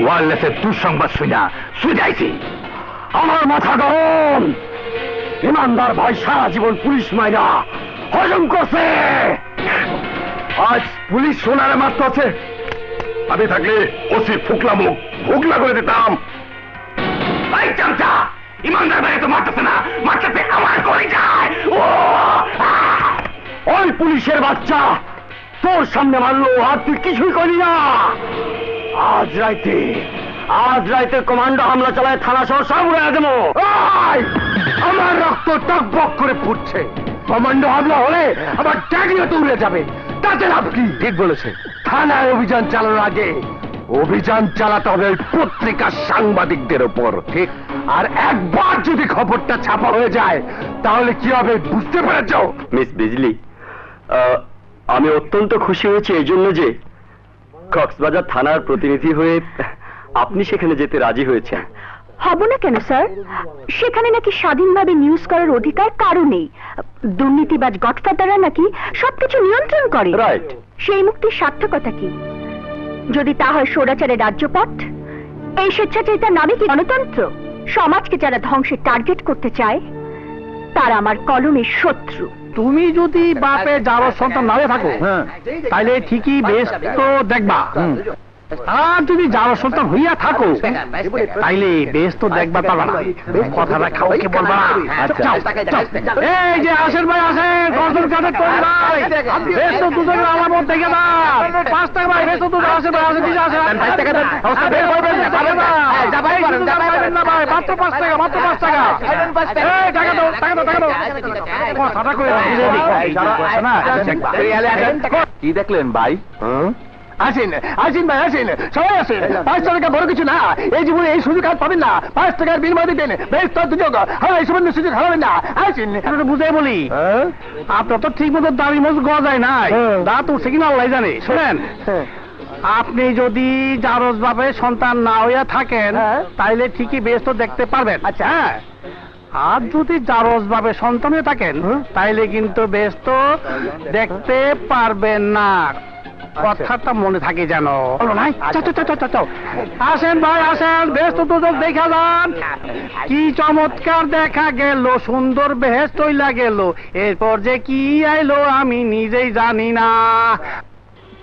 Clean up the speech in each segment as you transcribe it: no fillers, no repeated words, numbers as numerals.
ওয়ারলেসের দুঃসংবাদ শুনাইছি। আমার মাথা গরম। ইমানদার ভাই সারা জীবন পুলিশ মাইনা হজম করছে, আজ পুলিশ সোনারে মারতে আছে। আমি থাকলে ওসি ফুকলা মুখ ভুগলা করে দিতাম। ইমানদার ভাই তো মারতেছে না, মারতেছে আমার করে যায়। ওই পুলিশের বাচ্চা তোর সামনে মারলো আর তুই কিছুই করি না। আজ রাইতে কমান্ডো হামলা চালায় থানা সহ সব উড়ে দেবো। আমার রক্ত টকবক করে ফুটছে। কমান্ডো হামলা হলে আবার ট্যাগিও তো উড়ে যাবে, তাতে লাভ কি? ঠিক বলেছে। থানায় অভিযান চালানোর আগে অভিযান চালাতে হবে ওই পত্রিকার সাংবাদিকদের ওপর। ঠিক। আর একবার যদি খবরটা ছাপা হয়ে যায় তাহলে কি হবে বুঝতে পেরেছ? মিস বিজলি, আমি অত্যন্ত খুশি হয়েছি এই জন্য যে কক্সবাজার থানার প্রতিনিধি হয়ে আপনি সেখানে যেতে রাজি হয়েছেন। হব না কেন স্যার? সেখানে নাকি স্বাধীনভাবে নিউজ করার অধিকার কারো নেই। দুর্নীতিবাজ গডফাদাররা নাকি সবকিছু নিয়ন্ত্রণ করে। রাইট। সেই মুক্তির সার্থকতা কি? যদি তা হয় স্বৈরাচারের রাজ্যপথ। এই স্বেচ্ছাচারিতার নামে কি গণতন্ত্র? সমাজকে যারা ধ্বংসের টার্গেট করতে চায় তারা আমার কলমের শত্রু। তুমি যদি বাপে যাওয়ার সন্তান না হয়ে থাকো তাইলে ঠিকই বেশ তো দেখবা। আর যদি যাওয়ার সন্তান হইয়া থাকো তাইলে বেশ তো দেখবা পারবা না। কথাটা খাওয়াকে বলবা। এই যে আসেন ভাই, আসেন কর্জন কাটে করি ভাই, বেশ তো দুজনের আলামত দেখে দাও। 5 টাকা ভাই, বেশ তো দুজন আসেন ভাই, আসেন দিশা আসেন 5 টাকা দেন। বের করবেন না পারেন না ভাই, মাত্র 5 টাকা, মাত্র 5 টাকা। এই টাকা দাও, টাকা দাও, টাকা দাও। কথাটা কই কি দেখলেন ভাই? আসেন আসেন ভাই, আসেন সবাই আসেন। 5 টাকা বড় কিছু না, এই জীবনে এই সুযোগ আর পাবেন না। 5 টাকার বিনিময় দিবেন, বেশ তো দুযোগ। হ্যাঁ, এই সুবর্ণ সুযোগ হারাবেন না। আসেন। বুঝাই বলি, আপনার তো ঠিক মতো দাবি মজুর গড়া যায় নাই। দাঁত উঠছে কিনা আল্লাহ জানে। শোনেন, আপনি যদি জারজ বাপের সন্তান না হইয়া থাকেন তাইলে ঠিকই বেশ তো দেখতে পারবেন। আচ্ছা, হ্যাঁ। আর যদি জারজ বাপের সন্তান হয়ে থাকেন তাইলে কিন্তু বেশ তো দেখতে পারবেন না। কথাটা মনে থাকে যেন। আসেন ভাই, আসেন, বেশ তো দুজন দেখা যান। কি চমৎকার দেখা গেল, সুন্দর বেহেশত হইলা গেল। এরপর যে কি আইলো আমি নিজেই জানি না।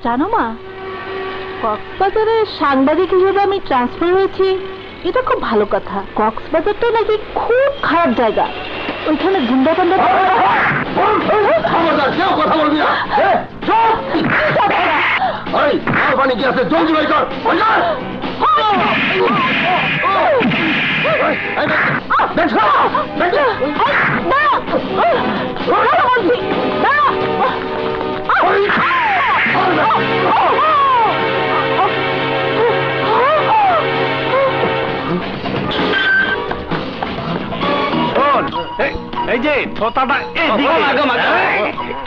জানো মা, কক্সবাজারের সাংবাদিক হিসেবে আমি ট্রান্সফার হয়েছি, এটা খুব ভালো কথা। কক্সবাজারটা নাকি খুব খারাপ জায়গা, ওইখানে গুন্ডা পান্ডা। কথা বলবি না, কি আছে জলদি বাই কর। এই যে থোতাটা